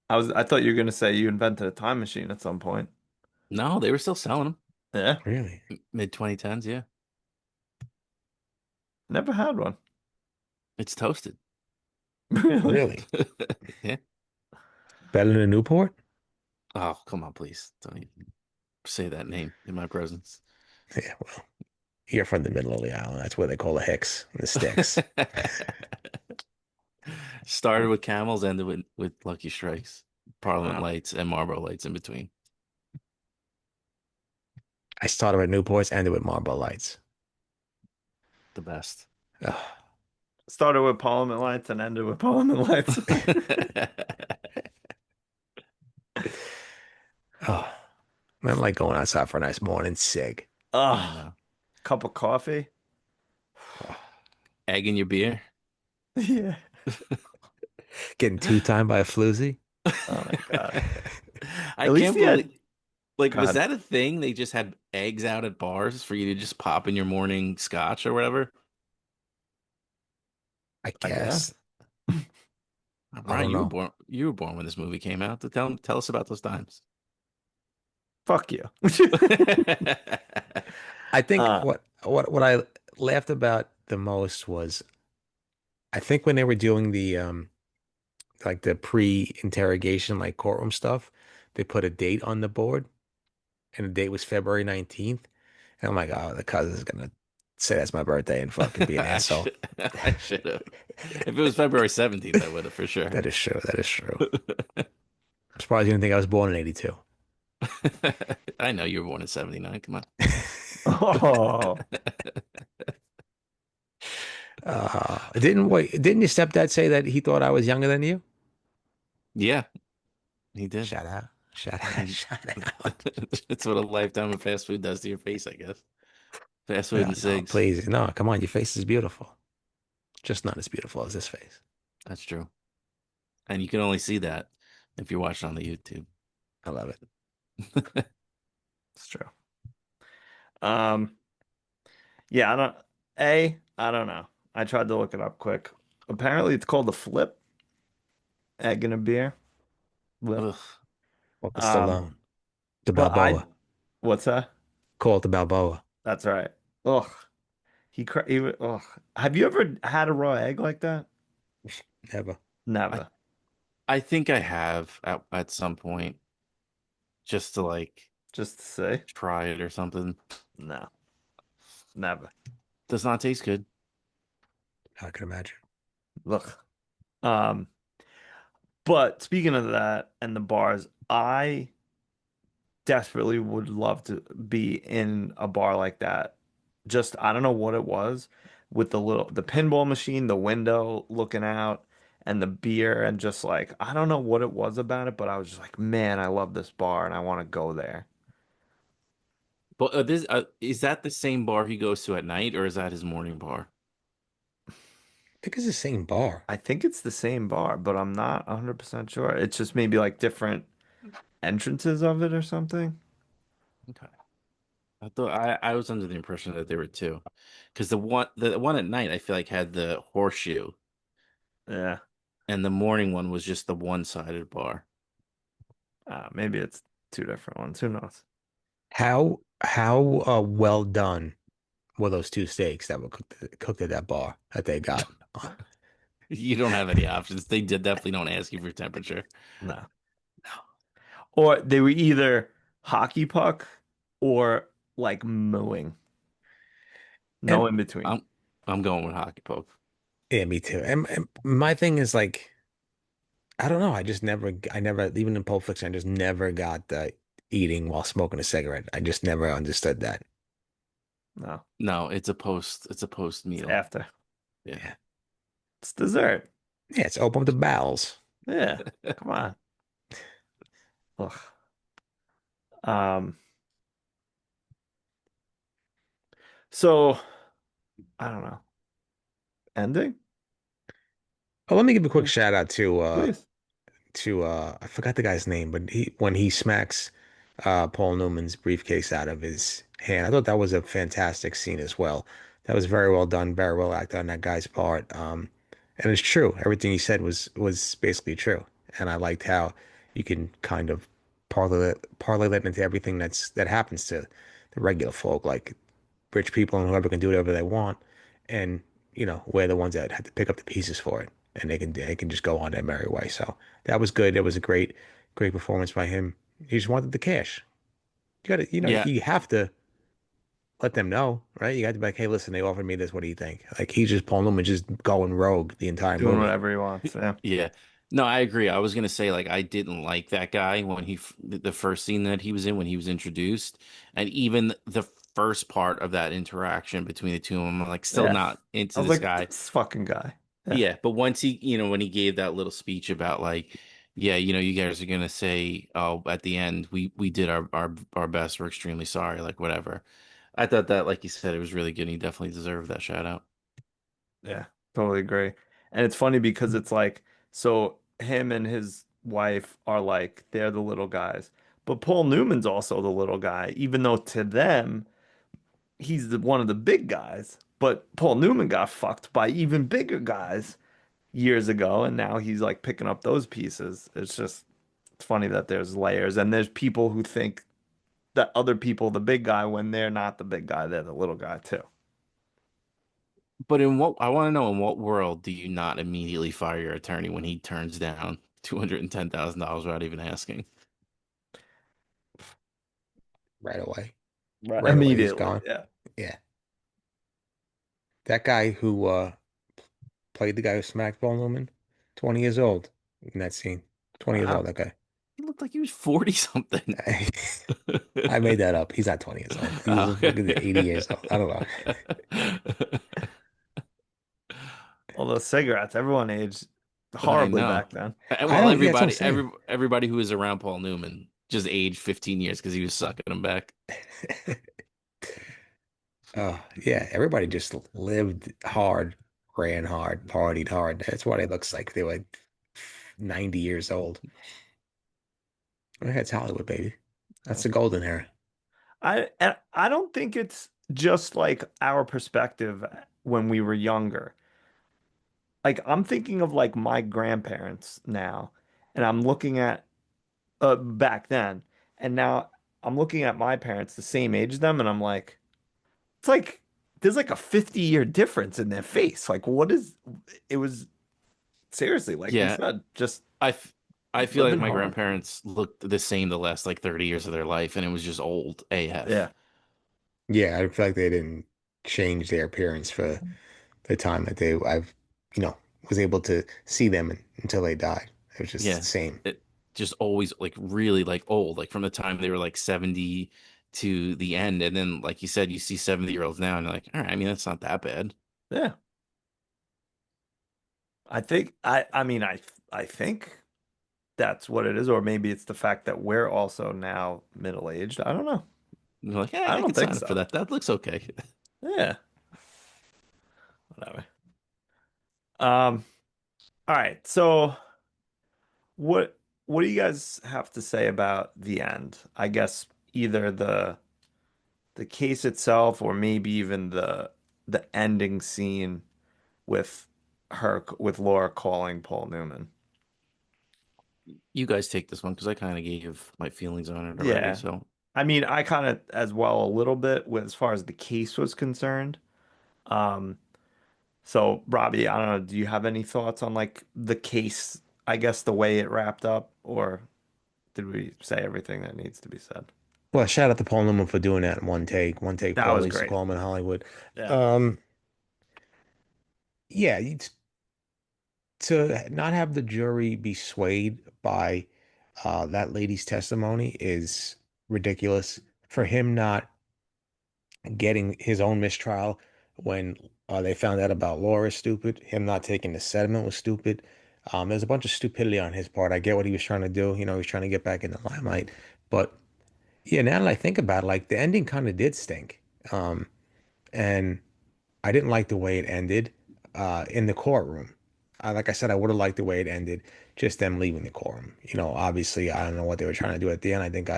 I thought you were gonna say you invented a time machine at some point. No, they were still selling them. Yeah. Really? Mid 2010s, yeah. Never had one. It's toasted. Really? Really? Yeah. Better than a Newport? Oh, come on, please. Don't even say that name in my presence. Yeah, well, you're from the middle of the island. That's where they call the Hicks and the sticks. Started with camels, ended with Lucky Strikes, Parliament Wow. lights, and Marlboro lights in between. I started with Newports, ended with Marlboro Lights. The best. Ugh. Started with Parliament Lights and ended with Parliament Lights. Oh, I'm like going outside for a nice morning cig. I Oh, know. cup of coffee. Oh, Egg in your beer. Yeah. getting two-timed by a floozy. Oh my God. I At least can't he had. believe, like, Go was ahead. that a thing? They just had eggs out at bars for you to just pop in your morning scotch or whatever? I I guess. guess. I Brian, don't know. you were born when this movie came out. To tell us about those times. Fuck you. I think Uh, what I laughed about the most was I think when they were doing the like the pre-interrogation like courtroom stuff, they put a date on the board and the date was February 19th. And I'm like, oh, the cousin's gonna say that's my birthday and fucking be an asshole. I should have. If it was February 17th, I would have for sure. That is true. That is true. I'm surprised you didn't think I was born in 82. I know you were born in 79. Come on. oh, Didn't your stepdad say that he thought I was younger than you? Yeah, he did. Shout out. Shout out. He, Shout out. it's what a lifetime of fast food does to your face, I guess. Fast food No, and no, cigs. please. No, come on. Your face is beautiful. Just not as beautiful as this face. That's true. And you can only see that if you're watching on the YouTube. I love it. it's true. Um, yeah, I don't know. I tried to look it up quick. Apparently, it's called the flip, egg in a beer. Flip. Ugh. Well, the Um, Stallone. The but Balboa. what's that? Call it the Balboa. That's right. Ugh. Ugh. Have you ever had a raw egg like that? Never. I, Never. I think I have at some point just to like Just to say, try it or something. no, never. Does not taste good. I can imagine. Look. Um, but speaking of that and the bars, I desperately would love to be in a bar like that. Just I don't know what it was with the pinball machine, the window looking out, and the beer, and just like I don't know what it was about it, but I was just like, man, I love this bar and I want to go there. But this is that the same bar he goes to at night, or is that his morning bar? I think it's the same bar. I think it's the same bar, but I'm not 100% sure. It's just maybe like different entrances of it or something. Okay. I was under the impression that there were two, because the one at night I feel like had the horseshoe, Yeah. and the morning one was just the one-sided bar. Maybe it's two different ones. Who knows? How well done were those two steaks that were cooked at that bar that they got? You don't have any options. They did definitely don't ask you for temperature. No. No. Or they were either hockey puck or like mooing. And No in between. I'm I'm going with hockey poke. yeah, me too. And my thing is like, I don't know. I never, even in Pulp Fiction, I just never got the eating while smoking a cigarette. I just never understood that. No. No, it's a post It's meal. after. Yeah. Yeah, It's dessert. yeah. It's open up the bowels. Yeah. Come on. Ugh. Um, so I don't know. Ending? Oh, let me give a quick shout out Please. to I forgot the guy's name, but he when he smacks Paul Newman's briefcase out of his hand. I thought that was a fantastic scene as well. That was very well done, very well acted on that guy's part. And it's true. Everything he said was basically true. And I liked how you can kind of parlay that into everything that happens to the regular folk, like rich people and whoever can do whatever they want. And, we're the ones that had to pick up the pieces for it. And they can just go on their merry way. So that was good. It was a great performance by him. He just wanted the cash. Yeah, You have to let them know, right? You got to be like, hey, listen, they offered me this. What do you think? Like he's just pulling them and just going rogue the entire Doing movie. whatever he wants. Yeah. yeah. No, I agree. I was gonna say like I didn't like that guy when the first scene that he was in when he was introduced, and even the first part of that interaction between the two of them, I'm like still Yeah. not into I was this like, guy. this fucking guy. Yeah. Yeah, but once when he gave that little speech about like, yeah, you guys are gonna say, oh, at the end, we did our best. We're extremely sorry, like whatever. I thought that, like you said, it was really good. And he definitely deserved that shout out. Yeah. Totally agree. And it's funny because it's like, so him and his wife are like, they're the little guys. But Paul Newman's also the little guy, even though to them, he's one of the big guys. But Paul Newman got fucked by even bigger guys years ago, and now he's like picking up those pieces. It's funny that there's layers, and there's people who think that other people, the big guy, when they're not the big guy, they're the little guy too. But in what I want to know, in what world do you not immediately fire your attorney when he turns down $210,000 without even asking? Right away. Right. Right away, he's Immediately, gone. yeah. Yeah. That guy who played the guy who smacked Paul Newman, 20 years old in that scene. 20 years old, Wow. that guy. He looked like he was 40 something. I made that up. He's not 20 years old. He's Oh. fucking 80 years old. I don't know. All those cigarettes, everyone aged I horribly know. back then. I Well, don't, yeah, that's what I'm everybody, saying. everybody who was around Paul Newman just aged 15 years because he was sucking them back. Yeah, everybody just lived hard, ran hard, partied hard. That's what it looks like. They were like 90 years old. That's Hollywood, baby. That's Yeah. the golden era. I don't think it's just like our perspective when we were younger. Like I'm thinking of like my grandparents now, and I'm looking at back then, and now I'm looking at my parents the same age as them, and I'm like, it's like there's like a 50-year difference in their face. Like what is it was seriously, like we Yeah, said, just I, f- I feel like living my hard. grandparents looked the same the last like 30 years of their life, and it was just old AF. Yeah. Yeah, I feel like they didn't change their appearance for the time that you know, was able to see them until they died. It was just the Yeah, same. it just always like really like old, like from the time they were like 70 to the end. And then, like you said, you see 70-year-olds now, and you're like, all right, I mean, that's not that bad. Yeah. I think that's what it is, or maybe it's the fact that we're also now middle-aged. I don't know. You're like, I hey, I don't could think sign up for so. that. That looks okay. Yeah, whatever. Um, all right. So what what do you guys have to say about the end? I guess either the case itself or maybe even the ending scene with with Laura calling Paul Newman. You guys take this one because I kind of gave my feelings on it already. Yeah. So I mean, I kind of as well a little bit with as far as the case was concerned. Um, so Robbie, I don't know, do you have any thoughts on like the case, I guess the way it wrapped up, or did we say everything that needs to be said? Well, shout out to Paul Newman for doing that in one take. That Paul was used to great. call him in Hollywood. Yeah. Um, yeah, to not have the jury be swayed by that lady's testimony is ridiculous. For him not getting his own mistrial when they found out about Laura is stupid, him not taking the settlement was stupid. There's a bunch of stupidity on his part. I get what he was trying to do. You know, he was trying to get back in the limelight. But yeah, now that I think about it, like the ending kind of did stink. And I didn't like the way it ended in the courtroom. Like I said, I would have liked the way it ended, just them leaving the courtroom. You know, obviously, I don't know what they were trying to do at the end. I think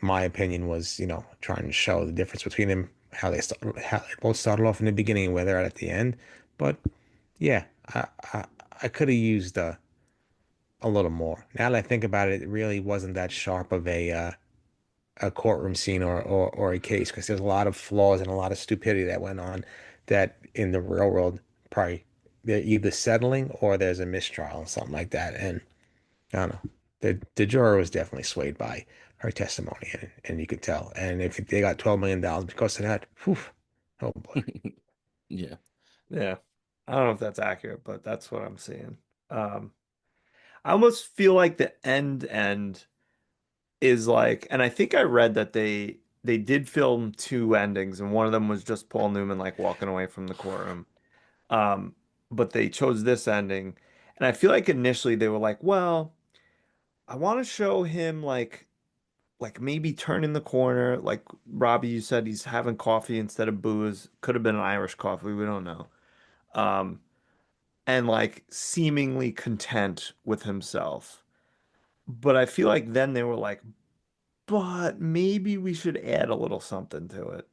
my opinion was, you know, trying to show the difference between them, how they both started off in the beginning and where they're at the end. But yeah, I, I could have used a little more. Now that I think about it, it really wasn't that sharp of a courtroom scene or a case because there's a lot of flaws and a lot of stupidity that went on that in the real world probably they're either settling or there's a mistrial or something like that. And I don't know. The juror was definitely swayed by her testimony and you could tell. And if they got $12 million because of that, whew, oh boy. yeah. Yeah. I don't know if that's accurate, but that's what I'm seeing. Um, I almost feel like the end is like, and I think I read that they did film two endings, and one of them was just Paul Newman like walking away from the courtroom. Um, but they chose this ending, and I feel like initially they were like, well, I want to show him like maybe turning the corner, like Robbie, you said he's having coffee instead of booze. Could have been an Irish coffee, we don't know. Um, and like seemingly content with himself. But I feel like then they were like, but maybe we should add a little something to it.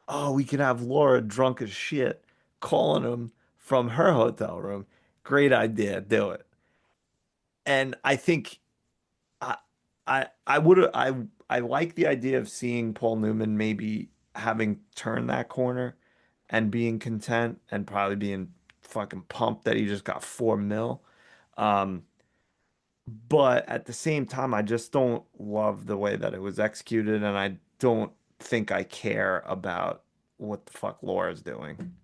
Oh, we could have Laura drunk as shit calling him from her hotel room. Great idea, do it. And I think I I would I like the idea of seeing Paul Newman maybe having turned that corner and being content and probably being fucking pumped that he just got 4 mil. Um, but at the same time, I just don't love the way that it was executed, and I don't think I care about what the fuck Laura's doing.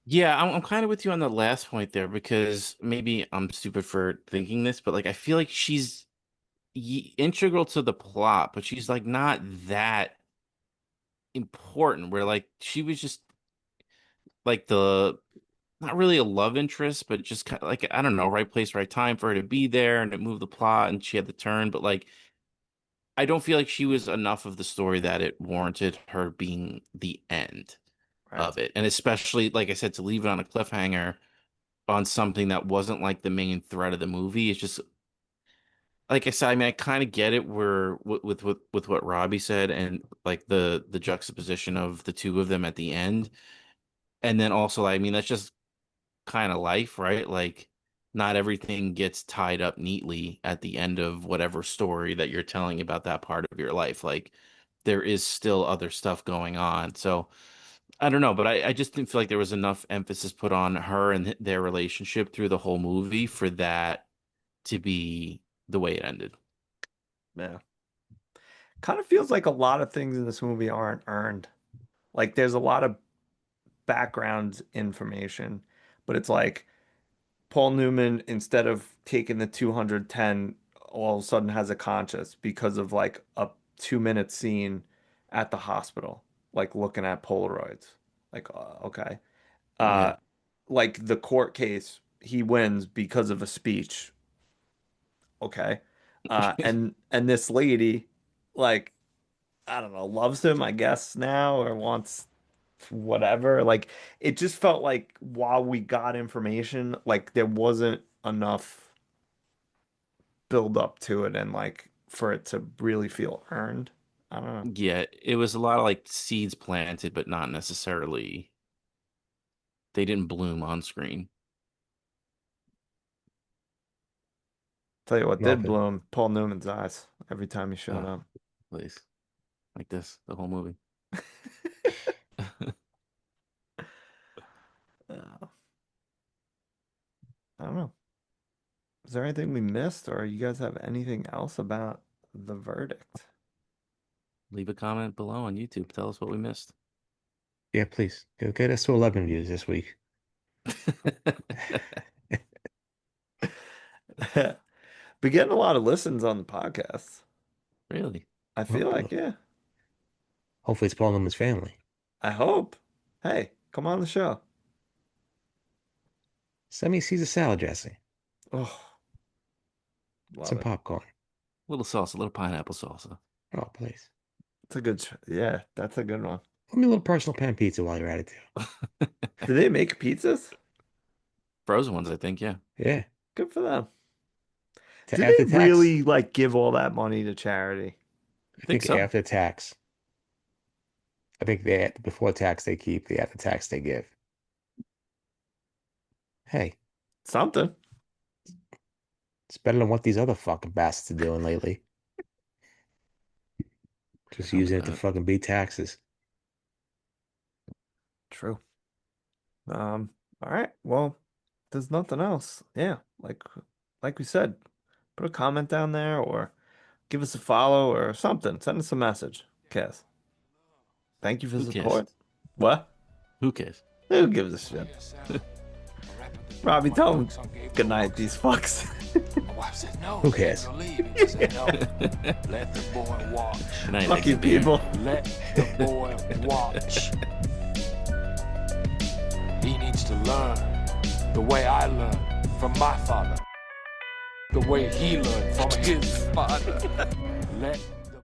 Yeah, I'm kind of with you on the last point there because maybe I'm stupid for thinking this, but like I feel like she's integral to the plot, but she's like not that important. Where like she was just like the not really a love interest, but just kind of like I don't know, right place, right time for her to be there and it moved the plot and she had the turn, but like I don't feel like she was enough of the story that it warranted her being the end Right. of it. And especially like I said, to leave it on a cliffhanger on something that wasn't like the main thread of the movie. It's just like I said. I mean, I kind of get it. Where with what Robbie said and like the juxtaposition of the two of them at the end, and then also, I mean, that's just kind of life, right? Like, not everything gets tied up neatly at the end of whatever story that you're telling about that part of your life. Like, there is still other stuff going on. So I don't know, but I just didn't feel like there was enough emphasis put on her and their relationship through the whole movie for that to be the way it ended. Yeah. Kind of feels like a lot of things in this movie aren't earned. Like there's a lot of background information, but it's like Paul Newman, instead of taking the 210, all of a sudden has a conscience because of like a 2 minute scene at the hospital, like looking at Polaroids. Like, okay. Yeah. Uh, like the court case, he wins because of a speech. Okay. And this lady, like, I don't know, loves him, I guess, now, or wants whatever. Like, it just felt like while we got information, like there wasn't enough build up to it and like for it to really feel earned. I don't know. Yeah, it was a lot of like seeds planted, but not necessarily. They didn't bloom on screen. Tell you what Love did it. bloom, Paul Newman's eyes every time he showed Oh, up. please, like this, the whole movie. Uh, I don't know. Is there anything we missed, or you guys have anything else about the verdict? Leave a comment below on YouTube. Tell us what we missed. Yeah, please. Get us to 11 views this week. Been getting a lot of listens on the podcast. Really? I feel like, yeah. Hopefully it's Paul Newman's family. I hope. Hey, come on the show. Send me Caesar salad dressing. Oh, love Some it. popcorn. Little salsa, little pineapple salsa. Oh, please. It's a good, yeah, that's a good one. Let me a little personal pan pizza while you're at it, too. Do they make pizzas? Frozen ones, I think, yeah. Yeah. Good for them. To Did after they tax. really like give all that money to charity? I think think so. after tax. I think before tax they keep, the after tax they give. Hey, Something. it's better than what these other fucking bastards are doing lately. Just Help using it to that. fucking beat taxes. True. All right. Well, there's nothing else. Yeah, like we said, put a comment down there or give us a follow or something. Send us a message. Cass. Thank you for Who the cares? support. What? Who cares? Who gives a shit? Robbie, tell him good night, these fucks. My wife said, no. Who cares? You're leaving. I said, no. Let the boy watch. Good night, Fuck you, exit beer. people. Let the boy watch. He needs to learn the way I learned from my father. The way he learned from his father. Let